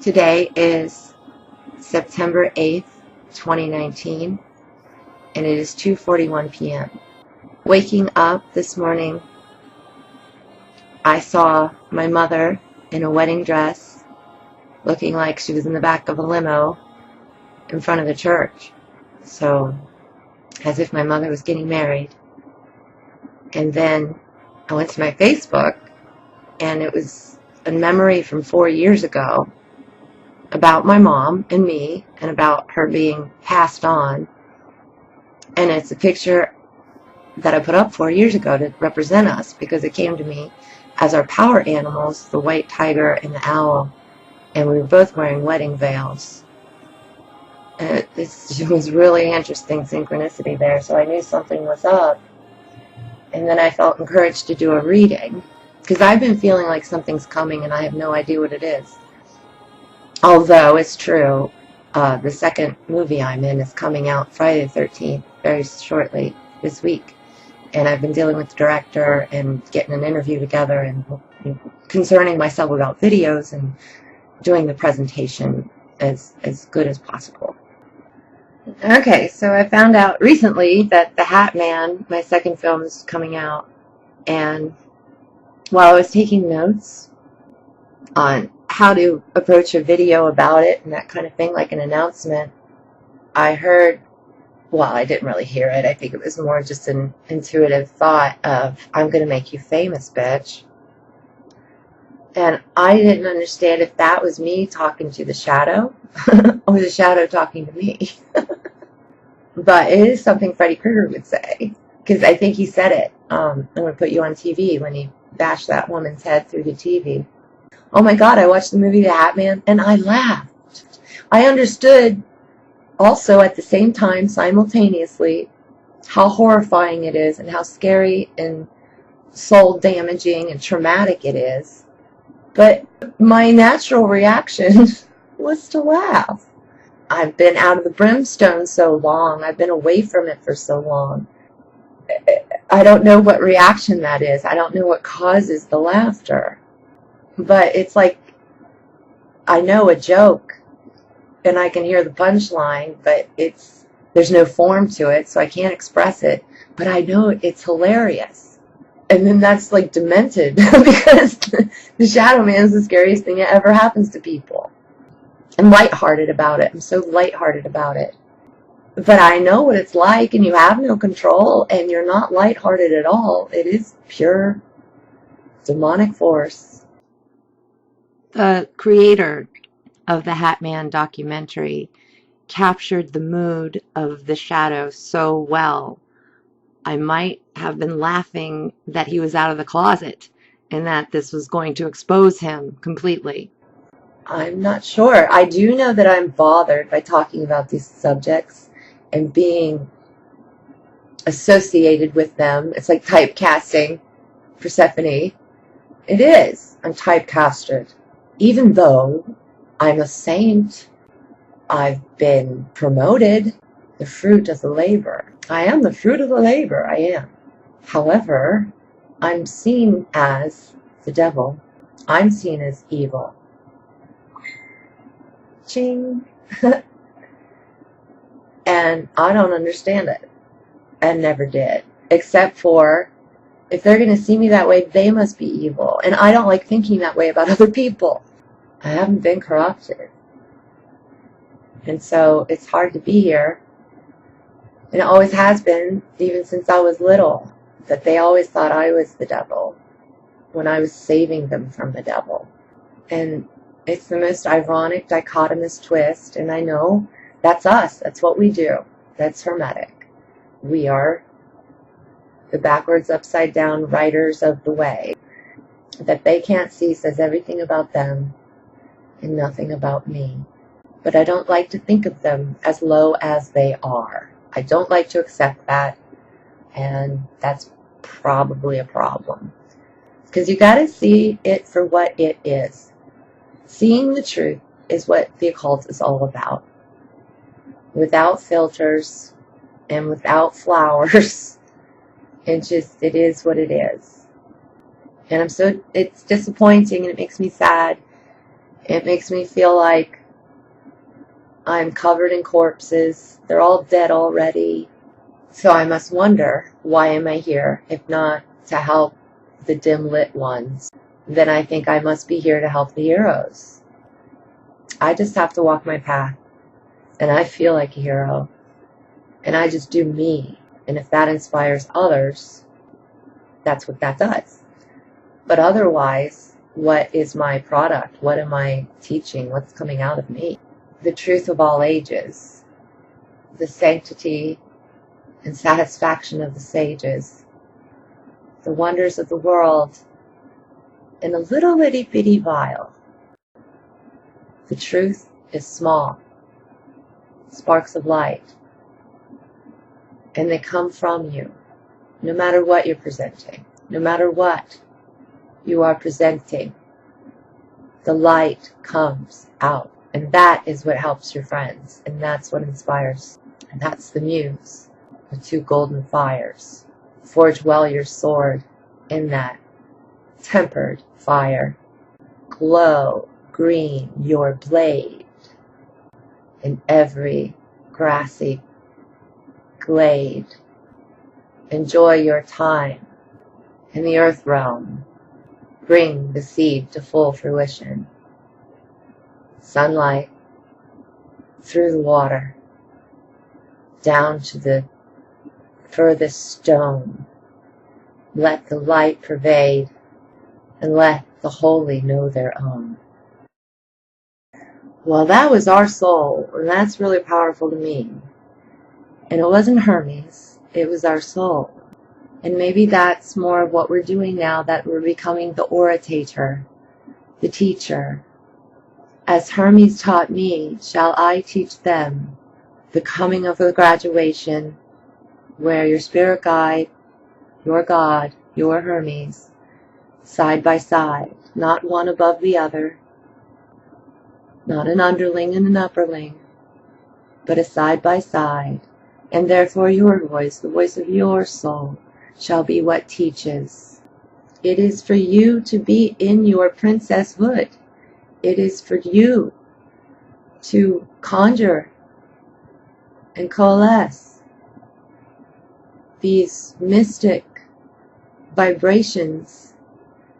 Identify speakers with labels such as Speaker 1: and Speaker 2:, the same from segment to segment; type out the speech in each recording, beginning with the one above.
Speaker 1: Today is September 8th, 2019, and it is 2:41 p.m. Waking up this morning, I saw my mother in a wedding dress, looking like she was in the back of a limo in front of the church. So, as if my mother was getting married. And then I went to my Facebook, and it was a memory from 4 years ago about my mom and me, and about her being passed on. And it's a picture that I put up 4 years ago to represent us, because it came to me as our power animals, the white tiger and the owl, and we were both wearing wedding veils. And it was really interesting synchronicity there, so I knew something was up. And then I felt encouraged to do a reading, because I've been feeling like something's coming and I have no idea what it is. Although it's true, the second movie I'm in is coming out Friday the 13th, very shortly this week. And I've been dealing with the director and getting an interview together and concerning myself about videos and doing the presentation as good as possible. Okay, so I found out recently that the HATMAN, my second film, is coming out. And while I was taking notes on how to approach a video about it and that kind of thing, like an announcement, I heard, well, I didn't really hear it. I think it was more just an intuitive thought of, I'm going to make you famous, bitch. And I didn't understand if that was me talking to the shadow or the shadow talking to me. But it is something Freddy Krueger would say, because I think he said it. I'm going to put you on TV, when he bashed that woman's head through the TV. Oh my God, I watched the movie The HATMAN, and I laughed. I understood also at the same time, simultaneously, how horrifying it is and how scary and soul damaging and traumatic it is. But my natural reaction was to laugh. I've been out of the brimstone so long. I've been away from it for so long. I don't know what reaction that is. I don't know what causes the laughter. But it's like, I know a joke and I can hear the punchline, but there's no form to it, so I can't express it. But I know it's hilarious. And then that's like demented, because the Shadow Man is the scariest thing that ever happens to people. I'm lighthearted about it. I'm so lighthearted about it. But I know what it's like, and you have no control, and you're not lighthearted at all. It is pure demonic force. The creator of the HATMAN documentary captured the mood of the shadow so well. I might have been laughing that he was out of the closet and that this was going to expose him completely. I'm not sure. I do know that I'm bothered by talking about these subjects and being associated with them. It's like typecasting, Persephone. It is. I'm typecasted. Even though I'm a saint, I've been promoted, the fruit of the labor. I am the fruit of the labor, I am. However, I'm seen as the devil. I'm seen as evil. Ching. And I don't understand it. And never did. Except for, if they're going to see me that way, they must be evil. And I don't like thinking that way about other people. I haven't been corrupted. And so it's hard to be here. And it always has been, even since I was little, that they always thought I was the devil when I was saving them from the devil. And it's the most ironic, dichotomous twist. And I know that's us. That's what we do. That's Hermetic. We are the backwards, upside down writers of the way. That they can't see says everything about them and nothing about me. But I don't like to think of them as low as they are. I don't like to accept that, and that's probably a problem. Because you got to see it for what it is. Seeing the truth is what the occult is all about. Without filters and without flowers. It is what it is. And it's disappointing, and it makes me sad. It makes me feel like I'm covered in corpses. They're all dead already. So I must wonder, why am I here if not to help the dim lit ones? Then I think I must be here to help the heroes. I just have to walk my path, and I feel like a hero, and I just do me. And if that inspires others, that's what that does. But otherwise, what is my product? What am I teaching? What's coming out of me? The truth of all ages, the sanctity and satisfaction of the sages, the wonders of the world in a little itty bitty vial. The truth is small, sparks of light, and they come from you, no matter what you're presenting, no matter what you are presenting. The light comes out, and that is what helps your friends, and that's what inspires, and that's the muse, the two golden fires. Forge well your sword in that tempered fire. Glow green your blade in every grassy glade. Enjoy your time in the earth realm. Bring the seed to full fruition. Sunlight through the water, down to the furthest stone. Let the light pervade, and let the holy know their own. Well, that was our soul, and that's really powerful to me. And it wasn't Hermes, it was our soul. And maybe that's more of what we're doing now, that we're becoming the orator, the teacher. As Hermes taught me, shall I teach them the coming of the graduation, where your spirit guide, your God, your Hermes, side by side, not one above the other, not an underling and an upperling, but a side by side, and therefore your voice, the voice of your soul, shall be what teaches. It is for you to be in your princesshood. It is for you to conjure and coalesce these mystic vibrations,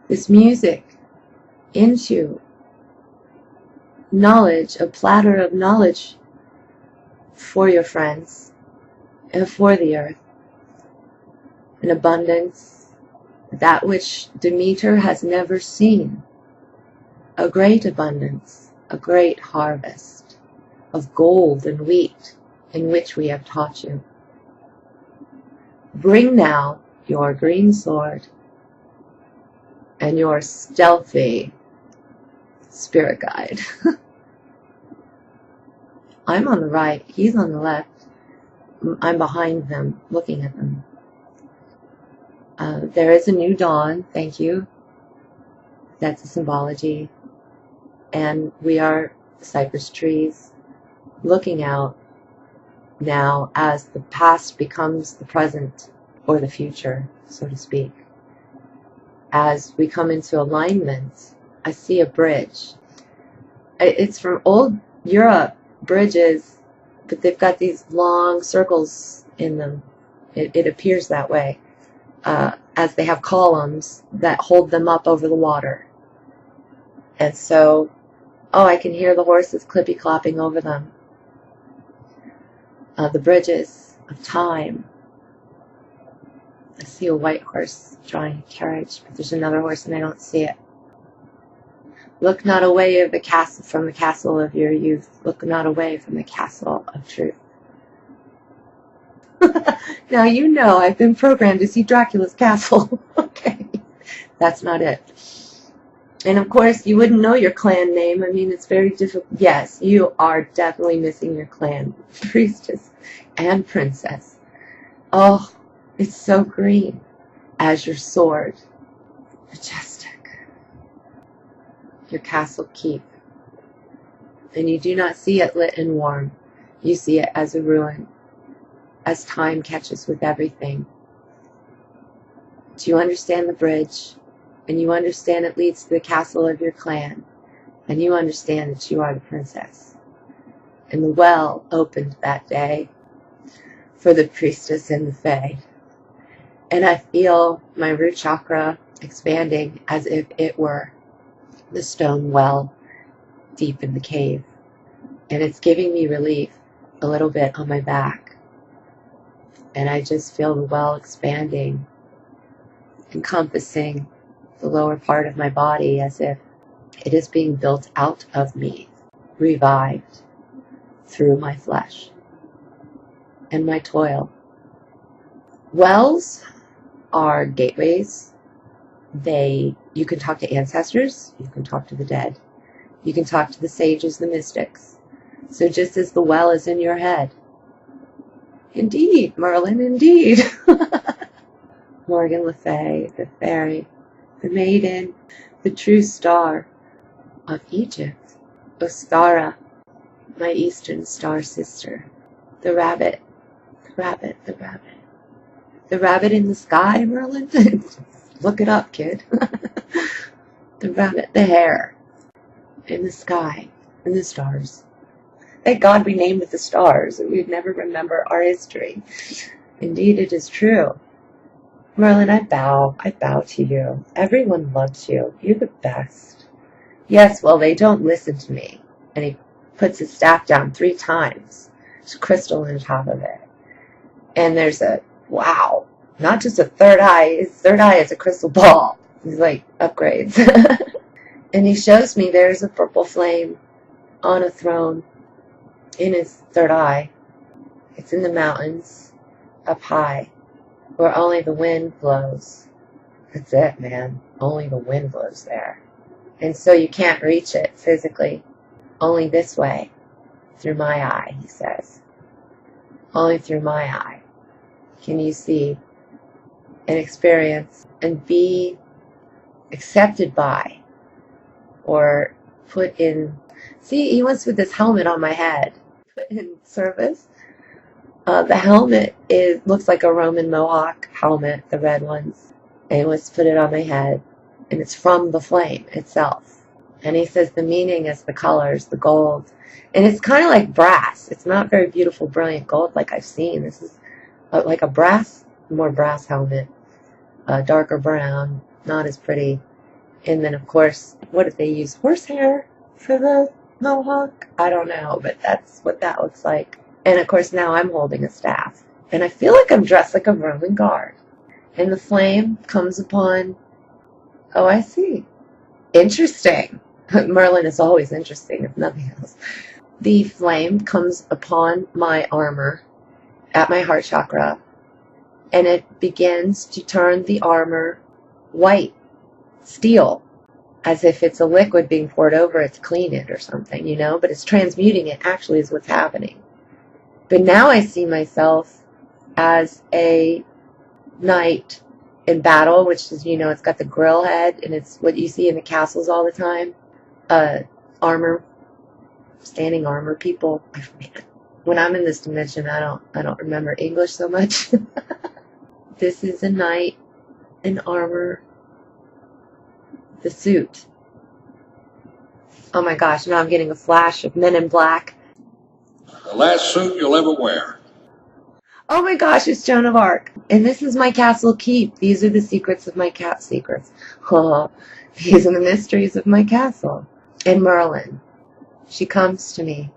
Speaker 1: this music, into knowledge, a platter of knowledge for your friends and for the earth. An abundance, that which Demeter has never seen. A great abundance, a great harvest of gold and wheat, in which we have taught you. Bring now your green sword and your stealthy spirit guide. I'm on the right, he's on the left. I'm behind them, looking at them. There is a new dawn, thank you. That's a symbology. And we are cypress trees looking out now as the past becomes the present, or the future, so to speak. As we come into alignment, I see a bridge. It's from old Europe, bridges, but they've got these long circles in them. It appears that way, as they have columns that hold them up over the water. And so, I can hear the horses clippy-clopping over them. The bridges of time. I see a white horse drawing a carriage, but there's another horse and I don't see it. Look not away of the castle from the castle of your youth. Look not away from the castle of truth. Now you know I've been programmed to see Dracula's castle. Okay, that's not it. And of course, you wouldn't know your clan name. I mean, it's very difficult. Yes, you are definitely missing your clan. Priestess and princess. Oh, it's so green. As your sword. Majestic. Your castle keep. And you do not see it lit and warm. You see it as a ruin. As time catches with everything. Do you understand the bridge? And you understand it leads to the castle of your clan. and you understand that you are the princess. And the well opened that day for the priestess and the Fay. And I feel my root chakra expanding as if it were the stone well deep in the cave. And it's giving me relief a little bit on my back. And I just feel the well expanding, encompassing the lower part of my body as if it is being built out of me, revived through my flesh and my toil. Wells are gateways. You can talk to ancestors, you can talk to the dead, you can talk to the sages, the mystics. So just as the well is in your head. Indeed, Merlin, indeed. Morgan Le Fay, the fairy, the maiden, the true star of Egypt. Ostara, my eastern star sister. The rabbit, the rabbit, the rabbit. The rabbit in the sky, Merlin? Look it up, kid. The rabbit, the hare, in the sky, and the stars. Thank God we named it the stars, and we'd never remember our history. Indeed, it is true. Merlin, I bow to you. Everyone loves you. You're the best. Yes, well, they don't listen to me. And he puts his staff down 3 times. There's a crystal on the top of it. And there's wow, not just a third eye. His third eye is a crystal ball. He's like, upgrades. And he shows me there's a purple flame on a throne in his third eye. It's in the mountains, up high, where only the wind blows. That's it, man. Only the wind blows there. And so you can't reach it physically. Only this way, through my eye, he says. Only through my eye can you see and experience and be accepted by or put in. See, he wants to put this helmet on my head. Put in service. The helmet looks like a Roman Mohawk helmet, the red ones. And he wants to put it on my head. And it's from the flame itself. And he says the meaning is the colors, the gold. And it's kind of like brass. It's not very beautiful, brilliant gold like I've seen. This is like a more brass helmet. Darker brown, not as pretty. And then, of course, what did they use? Horsehair for the mohawk? I don't know, but that's what that looks like. And, of course, now I'm holding a staff. And I feel like I'm dressed like a Roman guard. And the flame comes upon. Oh, I see. Interesting. Merlin is always interesting, if nothing else. The flame comes upon my armor at my heart chakra, and it begins to turn the armor white, steel, as if it's a liquid being poured over it to clean it or something, but it's transmuting it actually is what's happening. But now I see myself as a knight in battle, which is, it's got the grill head, and it's what you see in the castles all the time. Armor, standing armor people. When I'm in this dimension, I don't remember English so much. This is a knight in armor. The suit. Oh my gosh, now I'm getting a flash of Men in Black.
Speaker 2: The last suit you'll ever wear.
Speaker 1: Oh my gosh, it's Joan of Arc. And this is my castle keep. These are the secrets of my cat secrets. Oh, these are the mysteries of my castle. And Merlin. She comes to me.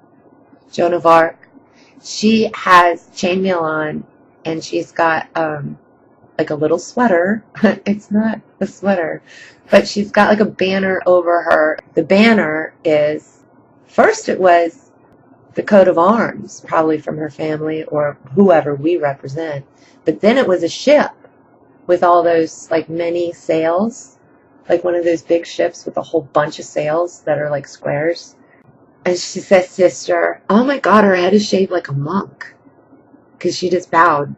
Speaker 1: Joan of Arc. She has chainmail on, and she's got like a little sweater. It's not a sweater, but she's got like a banner over her. The banner is, first it was the coat of arms, probably from her family or whoever we represent. But then it was a ship with all those like many sails, like one of those big ships with a whole bunch of sails that are like squares. And she says, sister, oh my God, her head is shaved like a monk because she just bowed.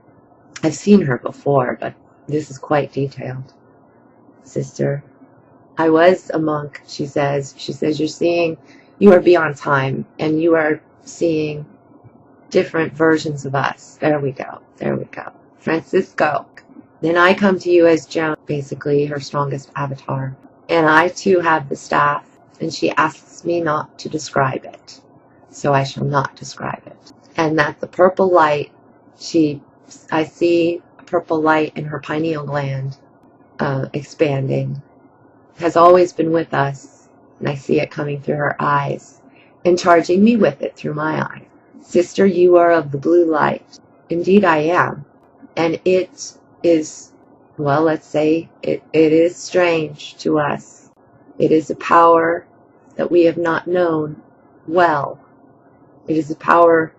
Speaker 1: I've seen her before, but this is quite detailed. Sister, I was a monk, she says. She says, you are beyond time, and you are seeing different versions of us. There we go. Francisco. Then I come to you as Joan, basically her strongest avatar. And I too have the staff And she asks me not to describe it. So I shall not describe it. And that the purple light, I see a purple light in her pineal gland expanding, has always been with us. And I see it coming through her eyes and charging me with it through my eye. Sister, you are of the blue light. Indeed I am. And it is, well, let's say it is strange to us. It is a power that we have not known well. It is a power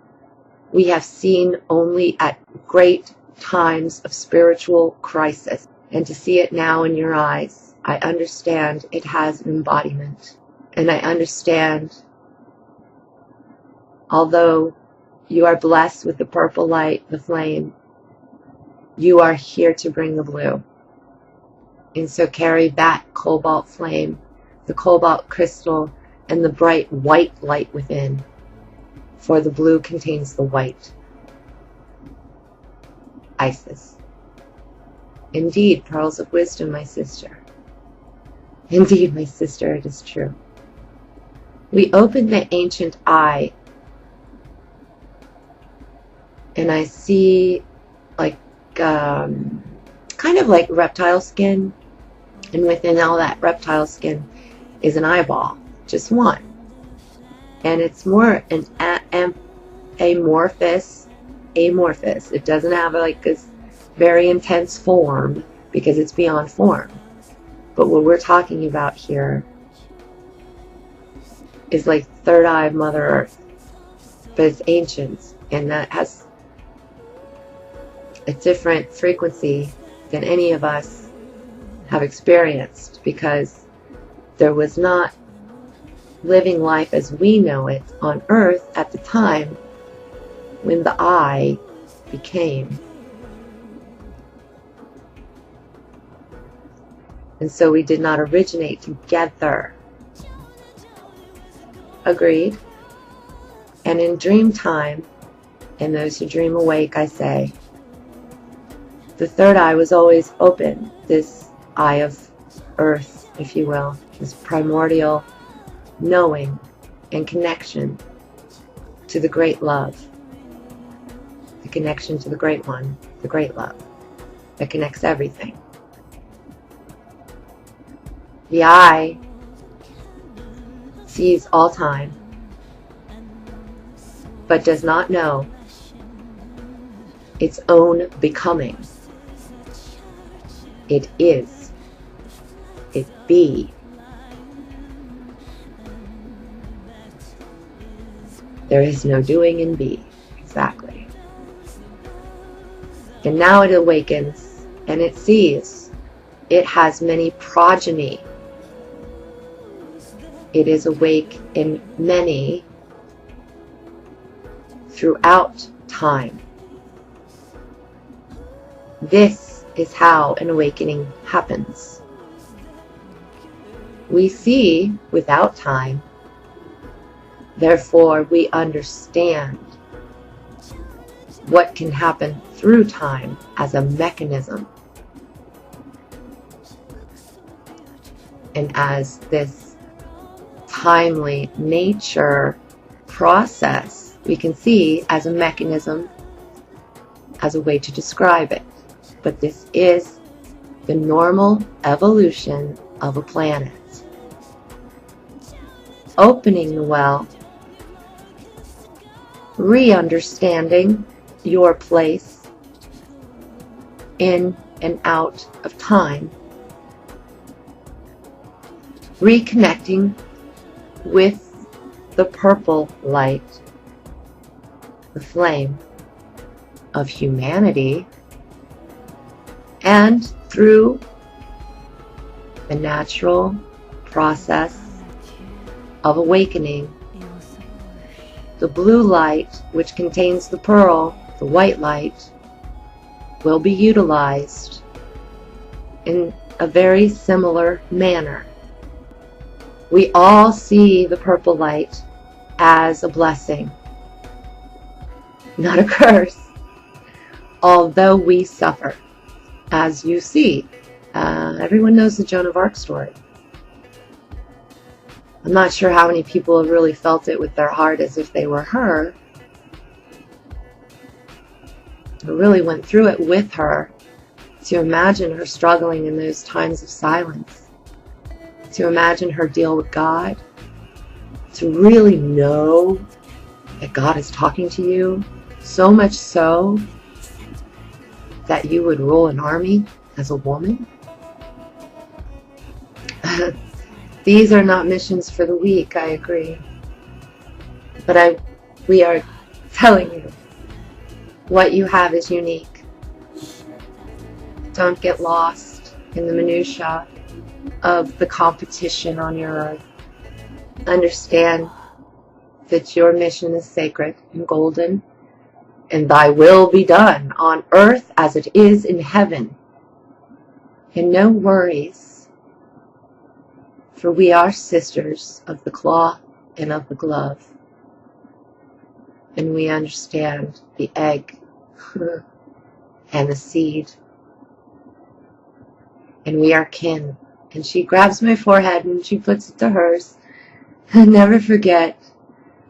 Speaker 1: we have seen only at great times of spiritual crisis. And to see it now in your eyes, I understand it has an embodiment. And I understand, although you are blessed with the purple light, the flame, you are here to bring the blue. And so carry that cobalt flame, the cobalt crystal, and the bright white light within. For the blue contains the white. Isis. Indeed, pearls of wisdom, my sister. Indeed, my sister, it is true. We open the ancient eye, and I see like kind of like reptile skin, and within all that reptile skin is an eyeball, just one. And it's more an amorphous. It doesn't have like this very intense form because it's beyond form. But what we're talking about here is like third eye of Mother Earth. But it's ancient, and that has a different frequency than any of us have experienced, because there was not living life as we know it on Earth at the time when the eye became. And so we did not originate together. Agreed? And in dream time, and those who dream awake, I say, the third eye was always open, this eye of Earth, if you will, this primordial knowing and connection to the great love, the connection to the great one, the great love that connects everything. The eye sees all time, but does not know its own becoming. It is. It be. There is no doing in be. Exactly. And now it awakens, and it sees it has many progeny. It is awake in many throughout time. This is how an awakening happens. We see without time, therefore we understand what can happen through time as a mechanism. And as this timely nature process, we can see as a mechanism, as a way to describe it. But this is the normal evolution of a planet. Opening the well, re-understanding your place in and out of time, reconnecting with the purple light, the flame of humanity, and through the natural process of awakening, the blue light, which contains the pearl, the white light, will be utilized in a very similar manner. We all see the purple light as a blessing, not a curse, although we suffer. As you see, everyone knows the Joan of Arc story. I'm not sure how many people have really felt it with their heart as if they were her. I really went through it with her, to imagine her struggling in those times of silence, to imagine her deal with God, to really know that God is talking to you, so much so that you would rule an army as a woman. These are not missions for the weak, I agree. But we are telling you, what you have is unique. Don't get lost in the minutiae of the competition on your earth. Understand that your mission is sacred and golden, and thy will be done on earth as it is in heaven. And no worries, for we are sisters of the cloth and of the glove. And we understand the egg and the seed. And we are kin. And she grabs my forehead and she puts it to hers. And never forget,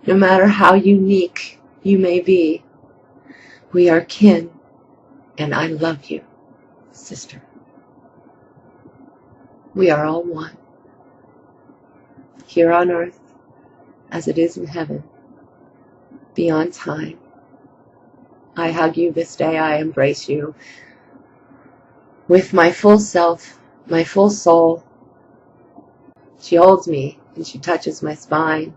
Speaker 1: no matter how unique you may be, we are kin. And I love you, sister. We are all one. Here on earth, as it is in heaven, beyond time. I hug you this day, I embrace you with my full self, my full soul. She holds me and she touches my spine.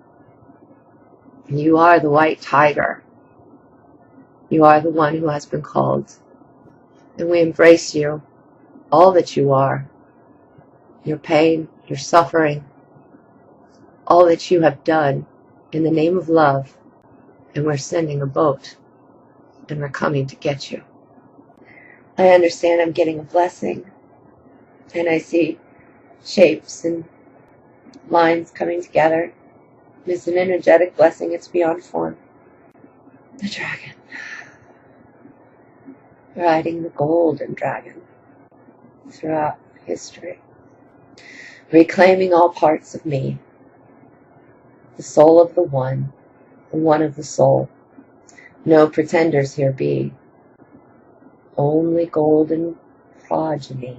Speaker 1: And you are the white tiger. You are the one who has been called. And we embrace you, all that you are. Your pain, your suffering, all that you have done in the name of love. And we're sending a boat, and we're coming to get you. I understand I'm getting a blessing, and I see shapes and lines coming together. It's an energetic blessing, it's beyond form. The dragon. Riding the golden dragon throughout history. Reclaiming all parts of me. The soul of the one of the soul. No pretenders here be. Only golden progeny.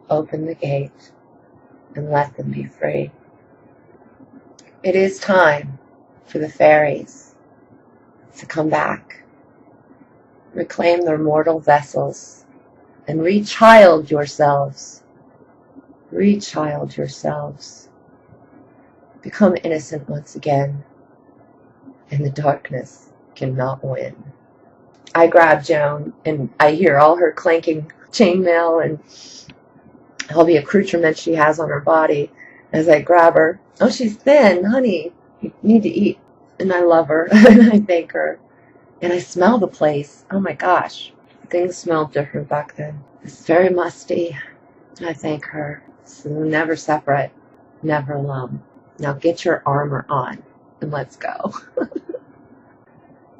Speaker 1: Open the gate and let them be free. It is time for the fairies to come back, reclaim their mortal vessels, and rechild yourselves. Rechild yourselves. Become innocent once again, and the darkness cannot win. I grab Joan, and I hear all her clanking chainmail and all the accoutrements she has on her body as I grab her. Oh, she's thin, honey. You need to eat. And I love her, and I thank her. And I smell the place. Oh my gosh. Things smelled different back then. It's very musty. I thank her. So never separate, never alone. Now get your armor on, and let's go.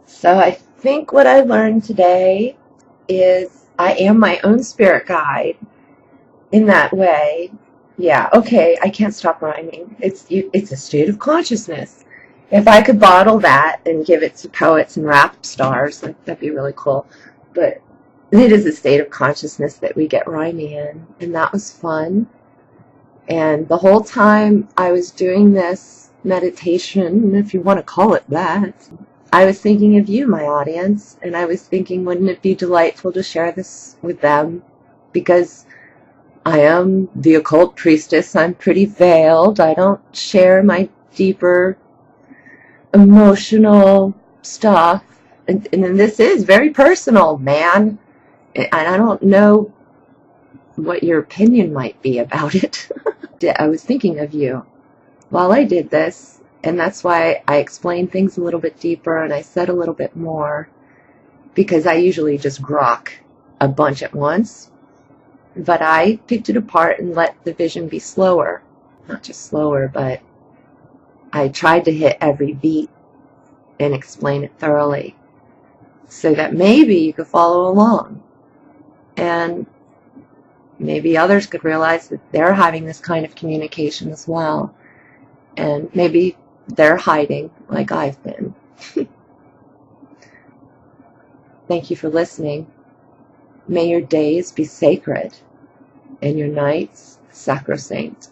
Speaker 1: So I think what I learned today is I am my own spirit guide in that way. Yeah, okay, I can't stop rhyming. It's a state of consciousness. If I could bottle that and give it to poets and rap stars, that'd be really cool. But it is a state of consciousness that we get rhyming in, and that was fun. And the whole time I was doing this meditation, if you want to call it that, I was thinking of you, my audience, and I was thinking, wouldn't it be delightful to share this with them? Because I am the occult priestess. I'm pretty veiled. I don't share my deeper emotional stuff. And this is very personal, man. And I don't know what your opinion might be about it. I was thinking of you while I did this, and that's why I explained things a little bit deeper and I said a little bit more, because I usually just grok a bunch at once. But I picked it apart and let the vision be slower. Not just slower, but I tried to hit every beat and explain it thoroughly so that maybe you could follow along. And maybe others could realize that they're having this kind of communication as well. And maybe they're hiding like I've been. Thank you for listening. May your days be sacred and your nights sacrosanct.